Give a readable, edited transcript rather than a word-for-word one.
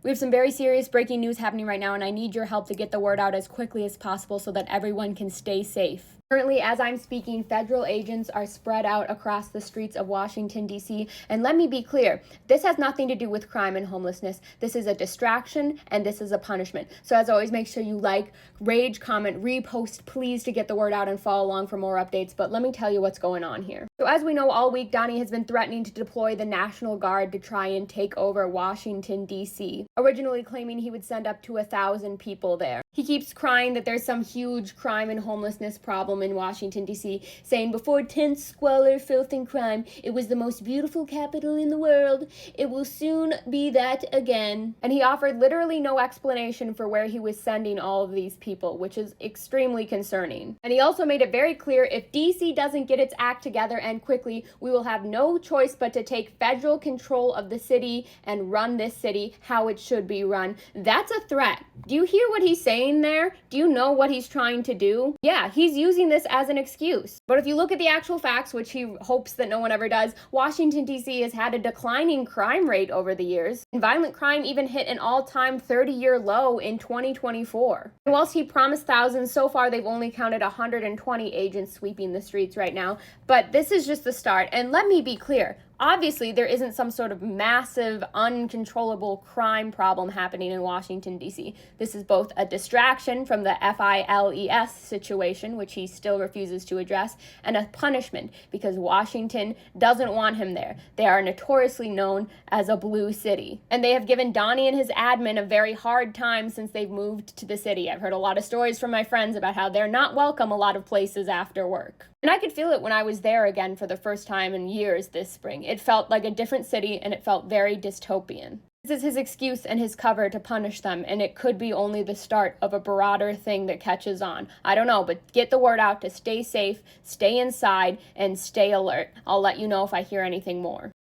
We have some very serious breaking news happening right now, and I need your help to get the word out as quickly as possible so that everyone can stay safe. Currently, as I'm speaking, federal agents are spread out across the streets of Washington, D.C. And let me be clear, this has nothing to do with crime and homelessness. This is a distraction and this is a punishment. So as always, make sure you like, rage, comment, repost, please, to get the word out and follow along for more updates. But let me tell you what's going on here. So as we know, all week, Donnie has been threatening to deploy the National Guard to try and take over Washington, D.C., originally claiming he would send up to 1,000 people there. He keeps crying that there's some huge crime and homelessness problem in Washington, D.C., saying before tents, squalor, filth, and crime, it was the most beautiful capital in the world. It will soon be that again. And he offered literally no explanation for where he was sending all of these people, which is extremely concerning. And he also made it very clear if D.C. doesn't get its act together and quickly, we will have no choice but to take federal control of the city and run this city how it should be run. That's a threat. Do you hear what he's saying there? Do you know what he's trying to do? Yeah, he's using this as an excuse. But if you look at the actual facts, which he hopes that no one ever does, Washington, D.C. has had a declining crime rate over the years, and violent crime even hit an all-time 30-year low in 2024. And whilst he promised thousands, so far they've only counted 120 agents sweeping the streets right now. But this is just the start. And let me be clear, obviously, there isn't some sort of massive, uncontrollable crime problem happening in Washington, D.C. This is both a distraction from the FILES situation, which he still refuses to address, and a punishment because Washington doesn't want him there. They are notoriously known as a blue city. And they have given Donnie and his admin a very hard time since they've moved to the city. I've heard a lot of stories from my friends about how they're not welcome a lot of places after work. And I could feel it when I was there again for the first time in years this spring. It felt like a different city and it felt very dystopian. This is his excuse and his cover to punish them, and it could be only the start of a broader thing that catches on. I don't know, but get the word out to stay safe, stay inside, and stay alert. I'll let you know if I hear anything more.